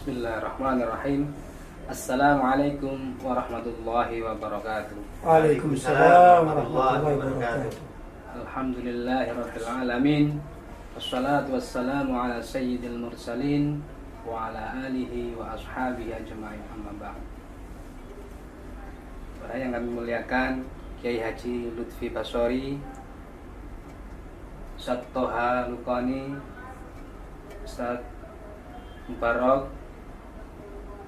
Bismillahirrahmanirrahim. Assalamualaikum warahmatullahi wabarakatuh. Waalaikumsalam warahmatullahi wabarakatuh. Alhamdulillahirabbil alamin. Wassalatu wassalamu ala sayyidil mursalin wa ala alihi wa ashabihi ajma'in, amma ba'd. Para yang kami muliakan, Kiai Haji Lutfi Basori, Ustaz Toha Lukoni, Ustaz Mubarok,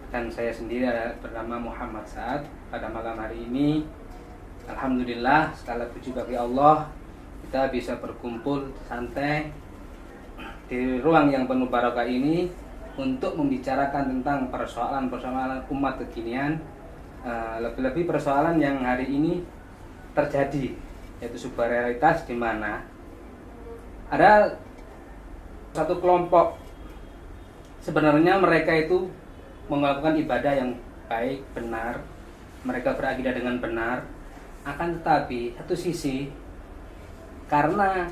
dan saya sendiri bernama Muhammad Sa'ad. Pada malam hari ini, alhamdulillah, segala puji bagi Allah, kita bisa berkumpul santai di ruang yang penuh barokah ini untuk membicarakan tentang persoalan-persoalan umat kekinian, lebih-lebih persoalan yang hari ini terjadi, yaitu sebuah realitas di mana ada satu kelompok, sebenarnya mereka itu melakukan ibadah yang baik, benar, mereka berakidah dengan benar, akan tetapi satu sisi karena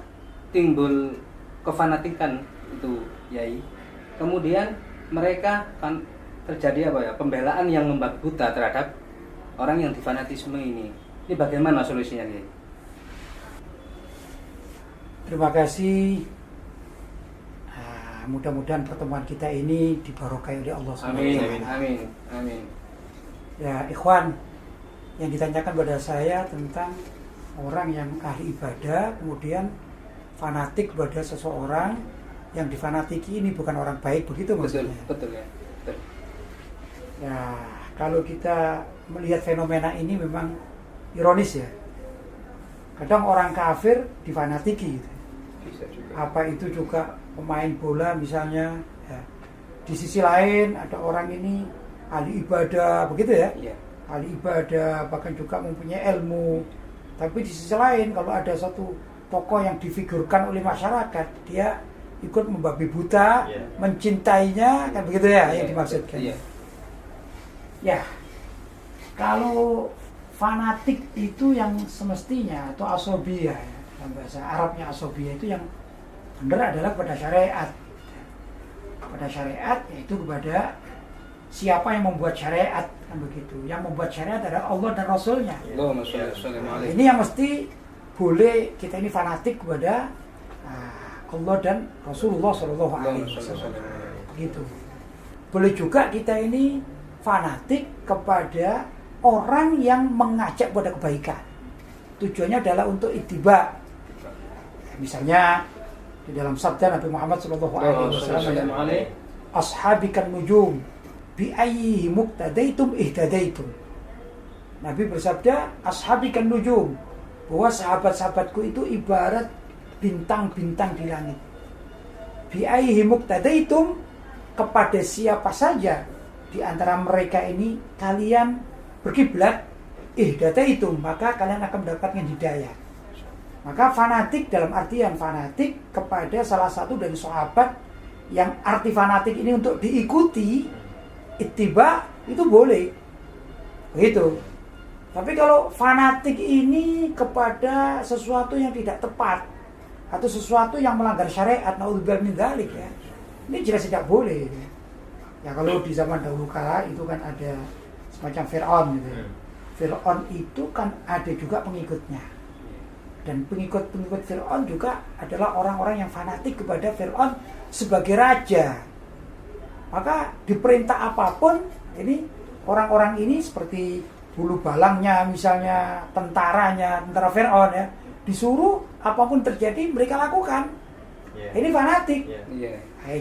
timbul kefanatikan itu, Yai, kemudian mereka kan terjadi pembelaan yang membabi buta terhadap orang yang difanatisme ini. Ini bagaimana solusinya, Yai? Terima kasih. Mudah-mudahan pertemuan kita ini dibarokai oleh Allah SWT. Amin. Ya, ikhwan, yang ditanyakan pada saya tentang orang yang ahli ibadah kemudian fanatik pada seseorang, yang difanatiki ini bukan orang baik, begitu maksudnya? Betul. Ya, kalau kita melihat fenomena ini memang ironis ya. Kadang orang kafir difanatiki gitu. Bisa juga. Apa itu juga pemain bola misalnya ya. Di sisi lain ada orang ini ahli ibadah, begitu ya? Iya. Ahli ibadah, bahkan juga mempunyai ilmu. Tapi di sisi lain kalau ada satu tokoh yang difigurkan oleh masyarakat, dia ikut membabi buta, mencintainya, kan begitu ya yang dimaksudkan. Iya. Ya, kalau fanatik itu yang semestinya atau asobiyah ya, dalam bahasa Arabnya asobiyah itu yang benar adalah pada syariat. Pada syariat yaitu kepada siapa yang membuat syariat, kan begitu. Yang membuat syariat adalah Allah dan Rasulnya. Ini yang mesti boleh kita ini fanatik kepada Allah dan Rasulullah SAW. Begitu. Boleh juga kita ini fanatik kepada orang yang mengajak pada kebaikan. Tujuannya adalah untuk ittiba. Misalnya di dalam sabda Nabi Muhammad SAW, ashabikan nujum bi ayyihi muqtadaitum ihtadaitum. Nabi bersabda, ashabikan nujum, bahwa sahabat-sahabatku itu ibarat bintang-bintang di langit. Bi ayyihi muqtadaitum, kepada siapa saja di antara mereka ini kalian berkiblat, ihtadaitum, maka kalian akan mendapatkan hidayah. Maka fanatik dalam artian fanatik kepada salah satu dari sahabat, yang arti fanatik ini untuk diikuti, ittiba, itu boleh. Begitu. Tapi kalau fanatik ini kepada sesuatu yang tidak tepat atau sesuatu yang melanggar syariat, naudzubillah min dzalik ya. Ini jelas tidak boleh. Ya kalau di zaman dahulu kala itu kan ada semacam Fir'aun gitu. Fir'aun itu kan ada juga pengikutnya. Dan pengikut-pengikut Fir'aun juga adalah orang-orang yang fanatik kepada Fir'aun sebagai raja. Maka diperintah apapun, ini orang-orang ini seperti bulu balangnya, misalnya tentara Fir'aun ya, disuruh apapun terjadi mereka lakukan. Ini fanatik.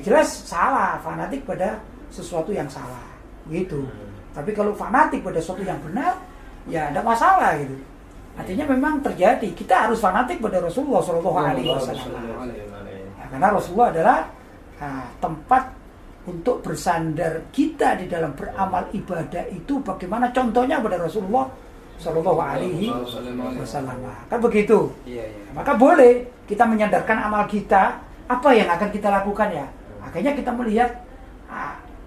Jelas salah, fanatik pada sesuatu yang salah. Gitu. Tapi kalau fanatik pada sesuatu yang benar, ya ada masalah gitu. Artinya memang terjadi. Kita harus fanatik pada Rasulullah SAW. Ya, karena Rasulullah adalah tempat untuk bersandar kita di dalam beramal ibadah itu. Bagaimana contohnya pada Rasulullah SAW. Kan begitu. Maka boleh kita menyandarkan amal kita. Apa yang akan kita lakukan ya? Akhirnya kita melihat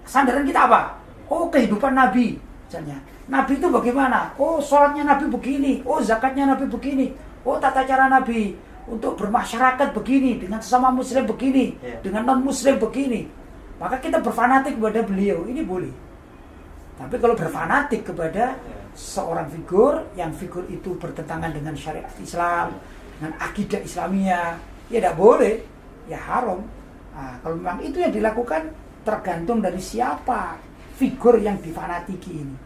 sandaran kita apa? Oh, kehidupan Nabi misalnya. Nabi itu bagaimana? Oh, sholatnya Nabi begini. Oh, zakatnya Nabi begini. Oh, tata cara Nabi untuk bermasyarakat begini, dengan sesama muslim begini, dengan non muslim begini. maka kita berfanatik kepada beliau, ini boleh. Tapi kalau berfanatik kepada seorang figur, yang figur itu bertentangan dengan syariat Islam, dengan akidah Islamiyah, ya tidak boleh, ya haram. Nah, kalau memang itu yang dilakukan, tergantung dari siapa figur yang difanatiki ini.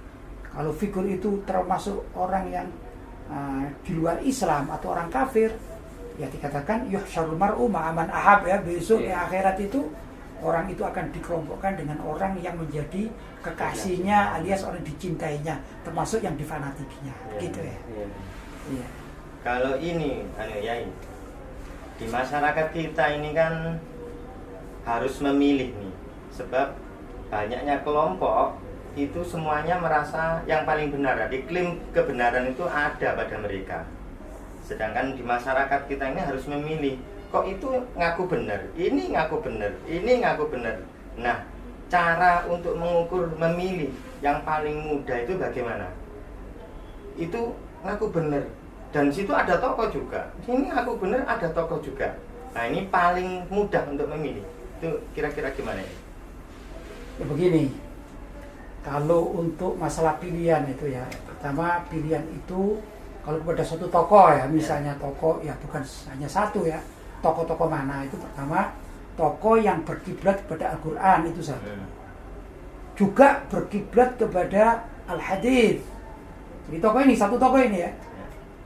Kalau figur itu termasuk orang yang di luar Islam atau orang kafir, ya dikatakan yuhsyarul mar'u ma'aman ahab, ya besok di akhirat itu orang itu akan dikelompokkan dengan orang yang menjadi kekasihnya alias orang dicintainya, termasuk yang difanatikinya, gitu ya. Iya. Kalau ini, ya, di masyarakat kita ini kan harus memilih nih, sebab banyaknya kelompok itu semuanya merasa yang paling benar, diklaim kebenaran itu ada pada mereka. Sedangkan di masyarakat kita ini harus memilih, kok itu ngaku benar, ini ngaku benar, ini ngaku benar. Nah, cara untuk mengukur memilih yang paling mudah itu bagaimana? Itu ngaku benar, dan situ ada tokoh juga. Ini ngaku benar, ada tokoh juga. Nah, ini paling mudah untuk memilih. Itu kira-kira gimana ya? Ya begini, kalau untuk masalah pilihan itu ya, pertama pilihan itu kalau kepada suatu tokoh ya, misalnya tokoh ya bukan hanya satu ya, tokoh-tokoh mana itu pertama tokoh yang berkiblat kepada Al-Quran itu satu, juga berkiblat kepada Al-Hadits. Jadi tokoh ini, satu tokoh ini ya,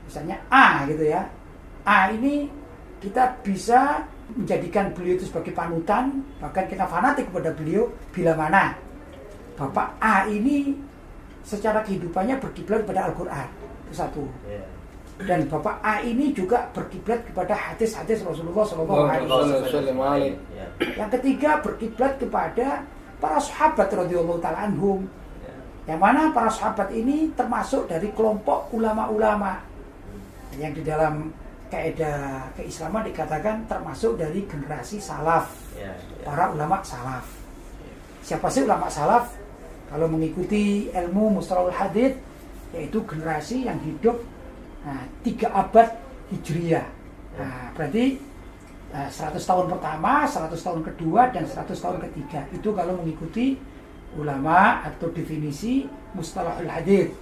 misalnya A gitu ya, A ini kita bisa menjadikan beliau itu sebagai panutan, bahkan kita fanatik kepada beliau bila mana Bapak A ini secara kehidupannya berkiblat kepada Al-Quran, itu satu. Dan Bapak A ini juga berkiblat kepada hadis-hadis Rasulullah SAW. Yang ketiga berkiblat kepada para sahabat radhiyallahu ta'ala anhum. Yang mana para sahabat ini termasuk dari kelompok ulama-ulama yang di dalam kaidah keislaman dikatakan termasuk dari generasi salaf, para ulama salaf. Siapa sih ulama salaf? Kalau mengikuti ilmu mustalahul hadits, yaitu generasi yang hidup 3 abad Hijriyah. Nah, berarti 100 tahun pertama, 100 tahun kedua, dan 100 tahun ketiga. Itu kalau mengikuti ulama atau definisi mustalahul hadits,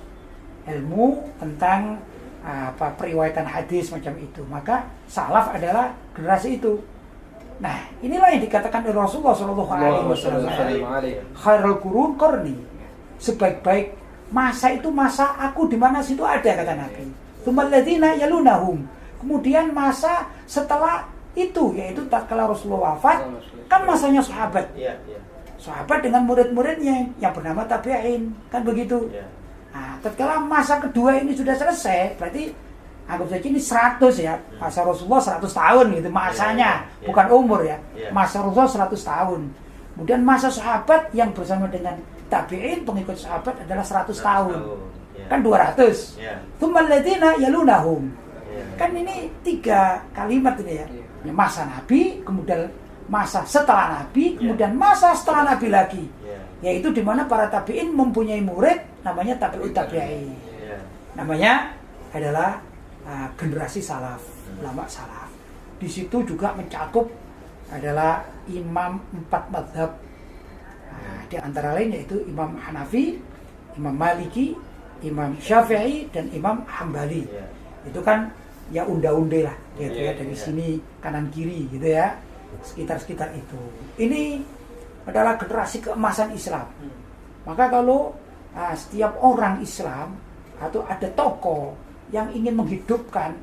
ilmu tentang periwayatan hadis macam itu. Maka salaf adalah generasi itu. Nah, inilah yang dikatakan oleh Rasulullah SAW. Khairul qurun qarni. Sebaik-baik masa itu masa aku, di mana situ ada, kata Nabi. Tsummal ladzina yalunahum. Kemudian masa setelah itu, yaitu tatkala Rasulullah wafat, kan masanya sahabat. Sahabat dengan murid-muridnya yang bernama tabi'in, kan begitu. Nah, tatkala masa kedua ini sudah selesai, berarti anggap saja ini 100 ya, masa Rasulullah 100 tahun gitu masanya, bukan umur ya. Masa Rasulullah 100 tahun. Kemudian masa sahabat yang bersama dengan tabi'in, pengikut sahabat adalah 100 tahun. Kan 200. Tsummal ladzina yalunahum. Kan ini 3 kalimat ini ya. Masa Nabi, kemudian masa setelah Nabi, kemudian masa setelah Nabi lagi. Yaitu di mana para tabi'in mempunyai murid namanya tabi'ut tabi'in. Namanya adalah generasi salaf, ulama salaf. Di situ juga mencakup adalah imam 4 mazhab. Di antara lain yaitu Imam Hanafi, Imam Maliki, Imam Syafi'i, dan Imam Hambali. Itu kan ya unda-unde lah gitu ya, dari sini kanan kiri gitu ya, sekitar-sekitar itu. Ini adalah generasi keemasan Islam. Maka kalau setiap orang Islam atau ada tokoh yang ingin menghidupkan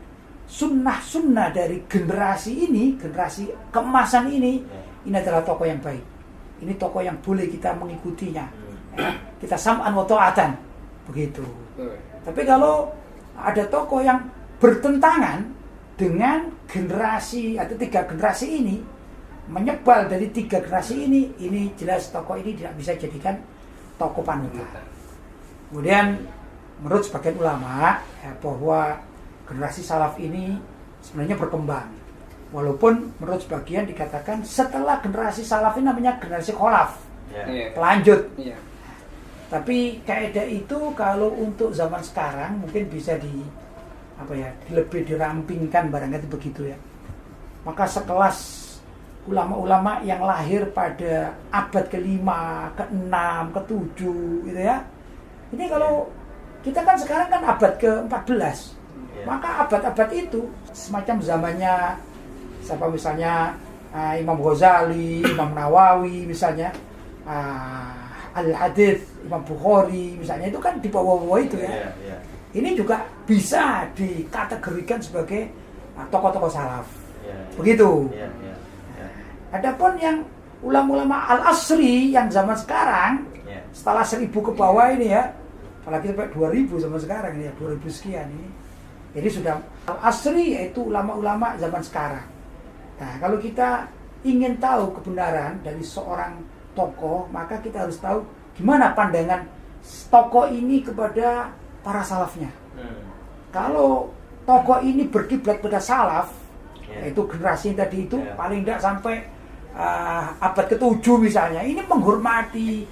sunnah-sunnah dari generasi ini, generasi keemasan ini adalah tokoh yang baik. Ini tokoh yang boleh kita mengikutinya. Ya, kita sam'an wa ta'atan, begitu. Tapi kalau ada tokoh yang bertentangan dengan generasi atau 3 generasi ini, menyebal dari 3 generasi ini jelas tokoh ini tidak bisa jadikan tokoh panutan. Kemudian menurut sebagian ulama ya, bahwa generasi salaf ini sebenarnya berkembang. Walaupun menurut sebagian dikatakan setelah generasi salaf ini namanya generasi kholaf, pelanjut. Tapi kaidah itu kalau untuk zaman sekarang mungkin bisa lebih dirampingkan barangkali begitu ya. Maka sekelas ulama-ulama yang lahir pada abad ke-5, ke-6, ke-7 gitu ya. Ini kalau kita kan sekarang kan abad ke-14. Maka abad-abad itu semacam zamannya siapa misalnya Imam Ghazali, Imam Nawawi misalnya, Al-Hadith, Imam Bukhari misalnya, itu kan di bawah-bawah itu ya. Ini juga bisa dikategorikan sebagai tokoh-tokoh salaf. Begitu. Adapun yang ulama-ulama al-asri yang zaman sekarang, setelah 1000 ke bawah ini ya, apalagi sampai 2000 zaman sekarang ini ya, 2000 sekian ini. Jadi sudah al-asri, yaitu ulama-ulama zaman sekarang. Nah, kalau kita ingin tahu kebenaran dari seorang tokoh, maka kita harus tahu gimana pandangan tokoh ini kepada para salafnya. Kalau tokoh ini berkiblat pada salaf, yaitu generasi tadi itu, paling tidak sampai abad ke-7 misalnya, ini menghormati,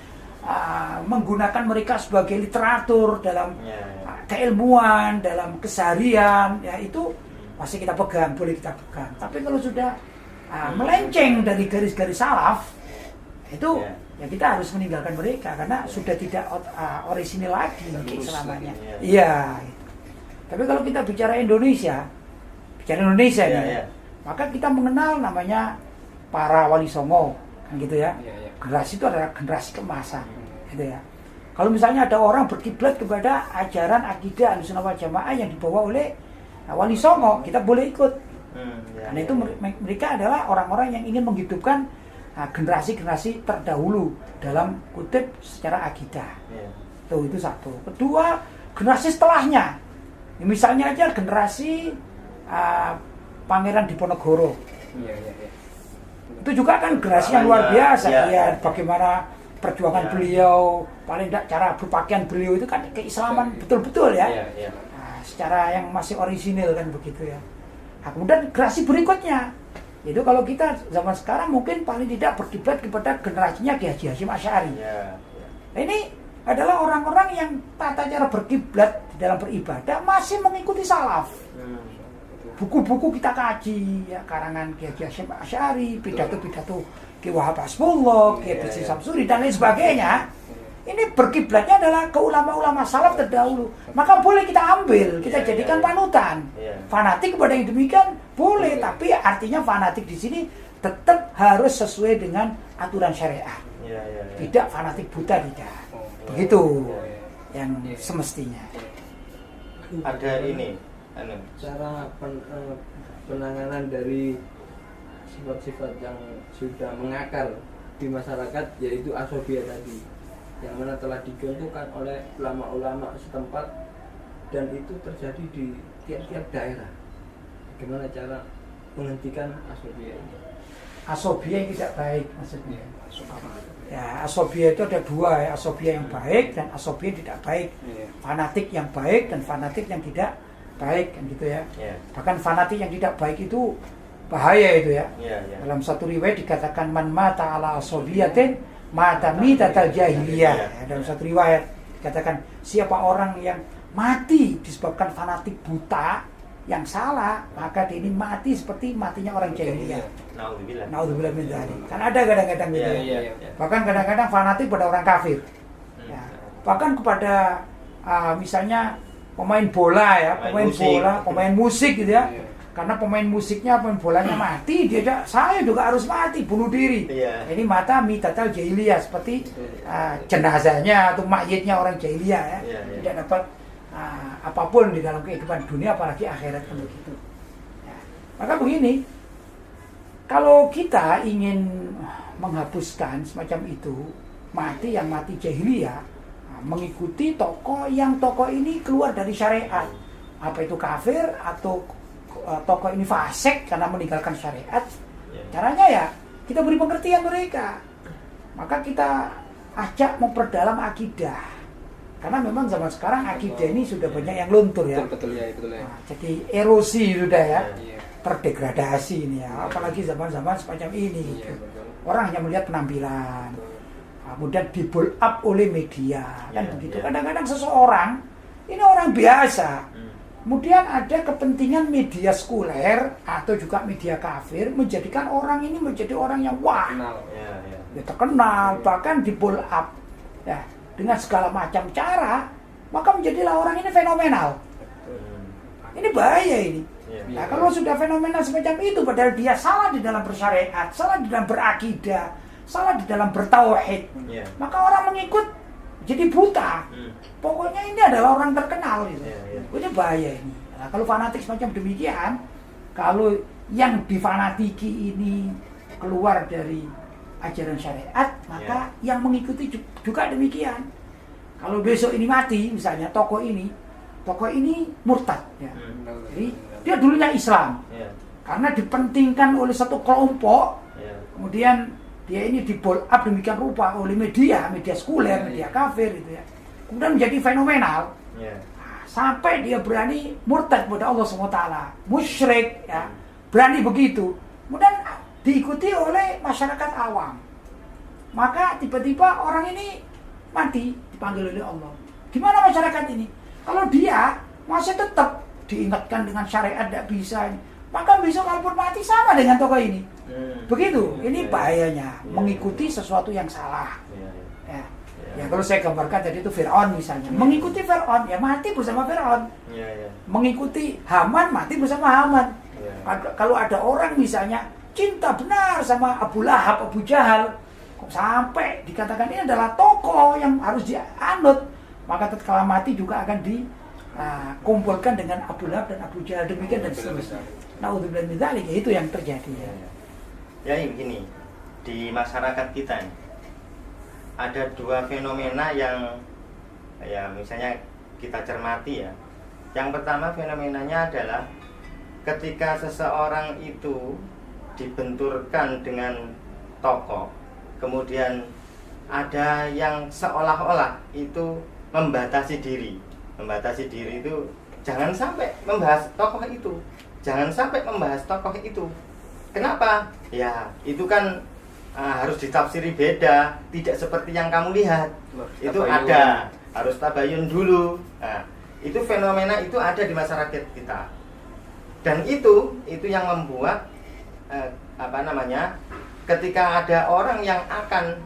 menggunakan mereka sebagai literatur dalam keilmuan, dalam keseharian, ya itu masih kita pegang, boleh kita pegang. Tapi kalau sudah melenceng dari garis-garis salaf, itu ya kita harus meninggalkan mereka karena sudah tidak orisinil lagi selamanya. Iya. Tapi kalau kita bicara Indonesia nih, maka kita mengenal namanya para wali songo, kan gitu ya. Generasi itu adalah generasi keemasan, gitu ya. Kalau misalnya ada orang berkiblat kepada ajaran akidah Ahlussunnah wal Jamaah yang dibawa oleh wali songo, kita boleh ikut. Karena itu mereka adalah orang-orang yang ingin menghidupkan generasi-generasi terdahulu dalam kutip secara akidah. Tuh, itu satu. Kedua, generasi setelahnya. Misalnya aja generasi Pangeran Diponegoro. Itu juga kan generasi yang luar biasa. Ya, bagaimana perjuangan beliau, paling tidak cara berpakaian beliau itu kan keislaman betul-betul ya. Nah, secara yang masih orisinil kan begitu ya. Nah, kemudian generasi berikutnya, itu kalau kita zaman sekarang mungkin paling tidak berkiblat kepada generasinya Ki Haji Hasyim Asy'ari. Nah, ini adalah orang-orang yang tata cara berkiblat di dalam beribadah masih mengikuti salaf. Buku-buku kita kaji, ya, karangan Ki Haji Hasyim Asy'ari, pidato-pidato Ki Wahab Hasbullah, Ki Haji Samsuri dan lain sebagainya. Ini berkiblatnya adalah ke ulama-ulama salaf terdahulu. Maka boleh kita ambil, kita jadikan panutan. Fanatik kepada yang demikian boleh, tapi artinya fanatik di sini tetap harus sesuai dengan aturan syariat. Tidak fanatik buta, tidak. Begitu yang semestinya. Ada ini cara penanganan dari sifat-sifat yang sudah mengakar di masyarakat, yaitu asobia tadi, yang mana telah dicontohkan oleh ulama-ulama setempat dan itu terjadi di tiap-tiap daerah. Bagaimana cara menghentikan asobia ini? Asobia yang tidak baik maksudnya. Ya, asobia itu ada dua ya, asobia yang baik dan asobia yang tidak baik. Fanatik yang baik dan fanatik yang tidak baik, kan gitu ya. Bahkan fanatik yang tidak baik itu bahaya itu ya. Dalam satu riwayat dikatakan man mata ala asobiyatin mata mitatal jahiliyah. Dalam satu riwayat dikatakan siapa orang yang mati disebabkan fanatik buta yang salah, maka dia ini mati seperti matinya orang jahiliyah. Naudzubillah min dzalik. Kan ada kadang-kadang gitu ya. Bahkan kadang-kadang fanatik pada orang kafir. Ya. Bahkan kepada misalnya pemain bola ya, pemain musik gitu ya. Karena pemain musiknya, pemain bolanya mati, saya juga harus mati, bunuh diri. Ini mata mitatal jahiliyah, seperti jenazahnya atau mayitnya orang jahiliyah ya. Tidak dapat apapun di dalam kehidupan dunia, apalagi akhirat kan begitu. Ya. Maka begini, kalau kita ingin menghapuskan semacam itu, mati yang mati jahiliyah, mengikuti tokoh ini keluar dari syariat, apa itu kafir atau tokoh ini fasik karena meninggalkan syariat, caranya ya kita beri pengertian mereka, maka kita ajak memperdalam akidah, karena memang zaman sekarang akidah ini sudah banyak yang luntur ya. Betul ya. Nah, jadi erosi sudah ya, terdegradasi ini ya, apalagi zaman-zaman semacam ini gitu. Orang hanya melihat penampilan, kemudian di-build up oleh media kan begitu. Kadang-kadang seseorang ini orang biasa Kemudian ada kepentingan media sekuler atau juga media kafir menjadikan orang ini menjadi orang yang wah, Kenal. ya terkenal, bahkan di pull up ya dengan segala macam cara, maka menjadilah orang ini fenomenal. Ini bahaya ini. Nah, kalau sudah fenomenal semacam itu, padahal dia salah di dalam bersyariat, salah di dalam berakidah, salah di dalam bertauhid, maka orang mengikut jadi buta. Pokoknya ini adalah orang terkenal gitu. Ini bahaya ini. Nah, kalau fanatik semacam demikian, kalau yang difanatiki ini keluar dari ajaran syariat, maka yang mengikuti juga demikian. Kalau besok ini mati, misalnya tokoh ini murtad, ya. Jadi dia dulunya Islam, karena dipentingkan oleh satu kelompok, kemudian dia ini di-build up demikian rupa oleh media sekuler, media kafir, gitu ya. Kemudian menjadi fenomenal, sampai dia berani murtad kepada Allah SWT, musyrik, ya, berani begitu. Kemudian diikuti oleh masyarakat awam. Maka tiba-tiba orang ini mati, dipanggil oleh Allah. Gimana masyarakat ini? Kalau dia masih tetap diingatkan dengan syariat tidak bisa, maka besok kalaupun mati sama dengan tokoh ini. Begitu. Ini bahayanya mengikuti sesuatu yang salah. Ya kalau saya gambarkan tadi itu Fir'aun misalnya, mengikuti Fir'aun ya mati bersama Fir'aun. Mengikuti Haman mati bersama Haman. Kalau ada orang misalnya cinta benar sama Abu Lahab, Abu Jahal, sampai dikatakan ini adalah tokoh yang harus dianut, maka tatkala mati juga akan dikumpulkan dengan Abu Lahab dan Abu Jahal, demikian dan seterusnya. Naudzubillah min dzalik, itu yang terjadi. Ya begini, di masyarakat kita ini ada dua fenomena yang ya misalnya kita cermati ya. Yang pertama fenomenanya adalah ketika seseorang itu dibenturkan dengan tokoh, kemudian ada yang seolah-olah itu membatasi diri. Membatasi diri itu jangan sampai membahas tokoh itu, jangan sampai membahas tokoh itu. Kenapa? Ya itu kan harus ditafsiri beda, tidak seperti yang kamu lihat. Itu ada, harus tabayun dulu. Nah, itu fenomena itu ada di masyarakat kita. Dan itu yang membuat ketika ada orang yang akan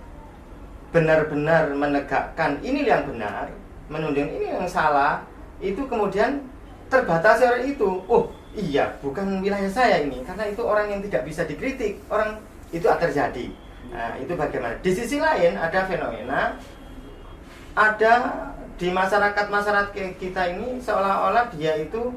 benar-benar menegakkan ini yang benar, menunjukkan ini yang salah, itu kemudian terbatasi oleh itu. Oh iya, bukan wilayah saya ini, karena itu orang yang tidak bisa dikritik, orang itu akan terjadi. Nah, itu bagaimana? Di sisi lain ada fenomena, ada di masyarakat kita ini seolah-olah dia itu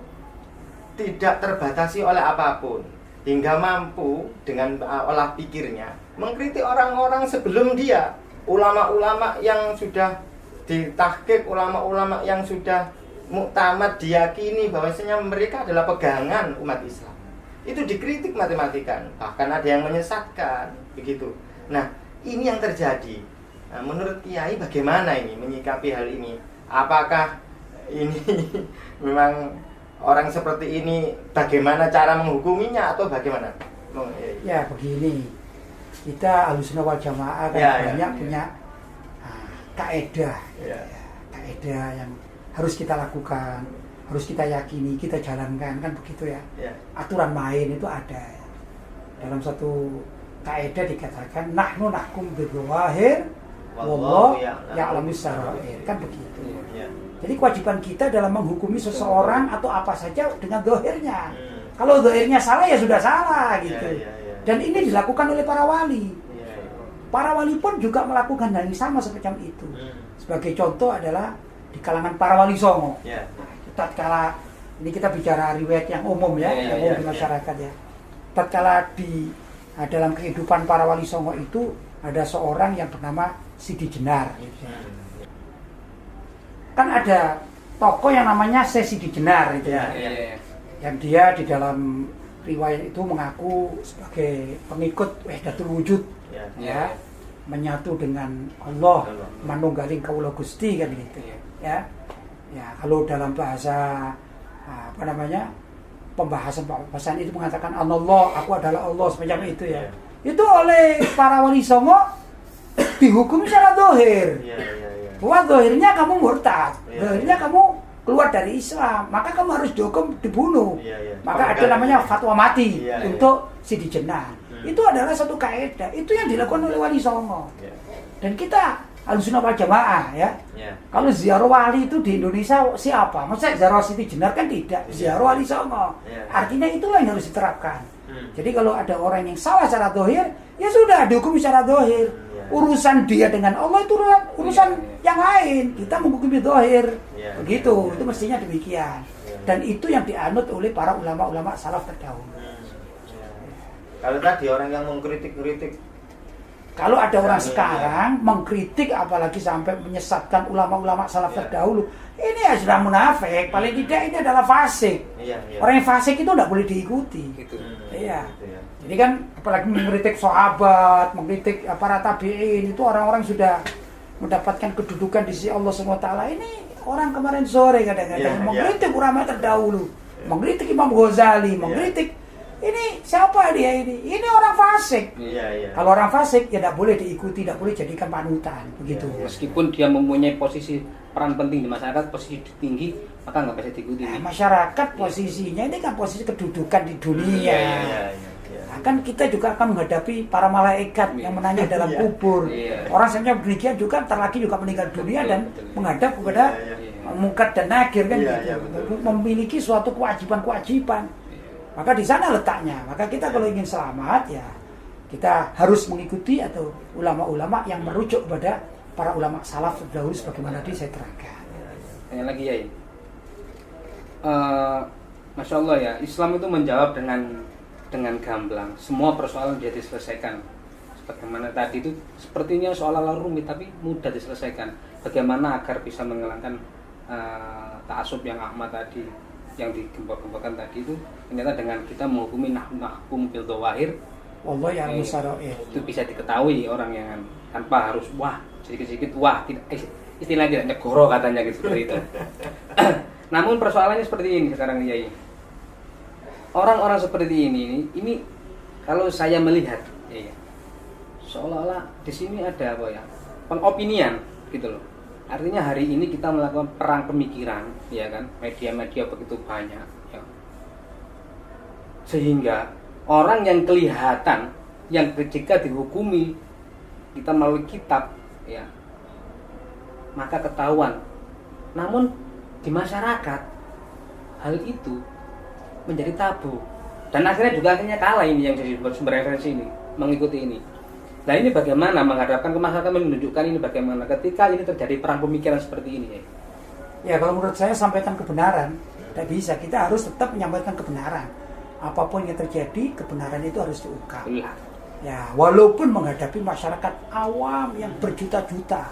tidak terbatasi oleh apapun, hingga mampu dengan olah pikirnya mengkritik orang-orang sebelum dia, ulama-ulama yang sudah ditahqiq, ulama-ulama yang sudah muktamad diyakini bahwasanya mereka adalah pegangan umat Islam. Itu dikritik mati-matikan, bahkan ada yang menyesatkan, begitu. Nah, ini yang terjadi. Nah, menurut Kiai bagaimana ini menyikapi hal ini? Apakah ini memang orang seperti ini bagaimana cara menghukuminya atau bagaimana? Ya begini, kita Ahlussunnah wal Jamaah kan punya kaedah, kaedah yang harus kita lakukan, harus kita yakini, kita jalankan, kan begitu ya. Aturan main itu ada. Dalam satu kaedah dikatakan nahnu nahkum bidzawahir wallahu ya'lamu sarair, kan begitu. Jadi kewajiban kita dalam menghukumi seseorang atau apa saja dengan zahirnya. Kalau zahirnya salah ya sudah salah gitu. Dan ini dilakukan oleh para wali. Para wali pun juga melakukan hal yang sama semacam itu. Sebagai contoh adalah di kalangan para wali songo. Tatkala ini kita bicara riwayat yang umum ya, yang umum di masyarakat ya. Tatkala di dalam kehidupan para wali songo itu ada seorang yang bernama Sidi Jenar. Kan ada tokoh yang namanya Sidi Jenar itu ya. Yang dia di dalam riwayat itu mengaku sebagai pengikut Wahdatul Wujud, ya, menyatu dengan Allah, manunggaling kaula Gusti kan gitu, ya. Ya, kalau dalam bahasa pembahasan itu mengatakan Allah, aku adalah Allah, semacam itu ya. Itu oleh para wali songo dihukum secara zahir. Bahwa zahirnya kamu murtad, zahirnya kamu keluar dari Islam, maka kamu harus dihukum dibunuh. Iya. Maka ada namanya fatwa mati Iya, untuk si dijenan. Itu adalah satu kaidah. Itu yang dilakukan oleh Wali Songo. Iya. Dan kita Ahlussunnah wal Jamaah ya. Iya. Kalau ziarah wali itu di Indonesia siapa? Maksudnya ziarah Siti Jenar kan tidak. Iya. Ziarah Wali Songo. Iya. Artinya itulah yang harus diterapkan. Hmm. Jadi kalau ada orang yang salah secara dohir, ya sudah dihukum secara dohir. Iya. Urusan dia dengan Allah itu urusan yang lain. Kita menghukumi dohir. Iya. Begitu. Iya. Itu mestinya demikian. Iya. Dan itu yang dianut oleh para ulama-ulama salaf terdahulu. Iya. Kalau tadi orang yang mengkritik-kritik, Kalau ada orang Iya. sekarang mengkritik apalagi sampai menyesatkan ulama-ulama salaf Iya. terdahulu, ini ya sudah munafik. Paling tidak ini adalah fasik. iya. Orang yang fasik itu tidak boleh diikuti. Gitu. Iya. Gitu ya. Jadi kan apalagi mengkritik sahabat, mengkritik para tabi'in, itu orang-orang sudah mendapatkan kedudukan di sisi Allah SWT. Ini orang kemarin sore kadang-kadang Iya, mengkritik ulama terdahulu, mengkritik Imam Ghazali, mengkritik ini siapa dia ini? Ini orang fasik. Iya. Kalau orang fasik ya tidak boleh diikuti, tidak boleh jadikan panutan, begitu. Iya. Meskipun dia mempunyai posisi peran penting di masyarakat, posisi tinggi, maka nggak bisa diikuti. Nah, masyarakat posisinya ini kan posisi kedudukan di dunia. Iya. Nah, kan kita juga akan menghadapi para malaikat yang menanya dalam Iya. kubur. Iya. Orang sebenarnya demikian juga ntar lagi juga meninggal dunia dan Betul. menghadap kepada Iya. mungkar dan nakir kan Iya, gitu. iya, betul. Memiliki suatu kewajiban-kewajiban. Maka di sana letaknya. Maka kita kalau ingin selamat ya kita harus mengikuti atau ulama-ulama yang merujuk kepada para ulama salaf terdahulu sebagaimana tadi saya terangkan. Tanya lagi ya. Masya Allah ya, Islam itu menjawab dengan gamblang. Semua persoalan dia diselesaikan. Sebagaimana tadi itu sepertinya seolah-olah rumit tapi mudah diselesaikan. Bagaimana agar bisa menghilangkan ta'assub yang Ahmad tadi, yang digembok-gembokkan tadi itu ternyata dengan kita menghukumi nahkum bil dhawahir, Wallah ya musaraih. itu bisa diketahui orang yang tanpa harus wah sedikit-sedikit wah tidak, istilahnya tidak negoro katanya gitu seperti itu. Namun persoalannya seperti ini sekarang Yai. Orang-orang seperti ini kalau saya melihat ya, seolah-olah di sini ada apa ya? Pengopinian gitu loh. Artinya hari ini kita melakukan perang pemikiran, ya kan? Media-media begitu banyak, ya. Sehingga orang yang kelihatan, yang jika dihukumi kita melalui kitab, ya, maka ketahuan. Namun di masyarakat hal itu menjadi tabu dan akhirnya kalah ini yang jadi sumber referensi ini, mengikuti ini. Nah ini bagaimana menghadapkan ke masyarakat, menunjukkan ini bagaimana ketika ini terjadi perang pemikiran seperti ini ya? Ya kalau menurut saya sampaikan kebenaran tidak bisa, kita harus tetap menyampaikan kebenaran. Apapun yang terjadi kebenaran itu harus diungkap. Ya walaupun menghadapi masyarakat awam yang berjuta-juta.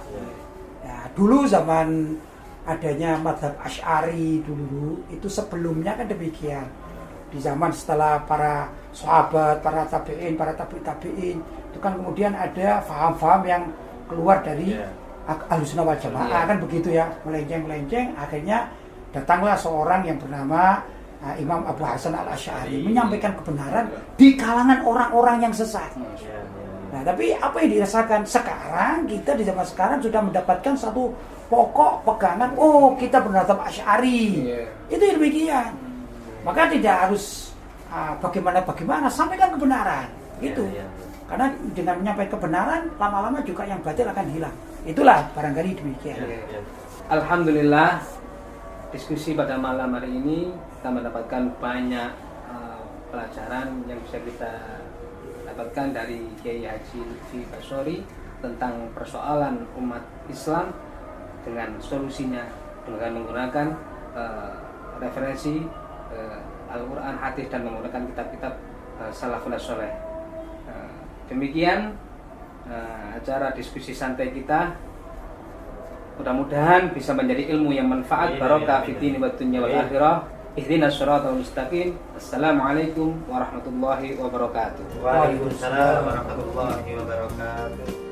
Ya dulu zaman adanya mazhab Asy'ari dulu itu sebelumnya kan demikian. Di zaman setelah para sahabat, para tabi'in, para tabi'in itu kan kemudian ada faham-faham yang keluar dari Ahlussunnah wal Jamaah kan begitu ya, melenceng akhirnya datanglah seorang yang bernama Imam Abu Hasan al-Asy'ari menyampaikan kebenaran di kalangan orang-orang yang sesat. Nah, tapi apa yang dirasakan sekarang, kita di zaman sekarang sudah mendapatkan satu pokok pegangan, oh kita bernazam Asy'ari. Itu demikian. Maka tidak harus bagaimana sampaikan kebenaran gitu. Karena dengan menyampaikan kebenaran lama-lama juga yang batil akan hilang. Itulah barangkali demikian. Alhamdulillah diskusi pada malam hari ini kita mendapatkan banyak pelajaran yang bisa kita dapatkan dari Kiai Haji Lutfi Basori tentang persoalan umat Islam dengan solusinya dengan menggunakan referensi Al-Quran, hadis dan menggunakan kitab-kitab salafun saleh. Demikian acara diskusi santai kita. Mudah-mudahan bisa menjadi ilmu yang manfaat, barokah fid dini wad dunya wal akhirah. Ihdinas shiratal mustaqim. Assalamualaikum warahmatullahi wabarakatuh. Waalaikumsalam warahmatullahi wabarakatuh.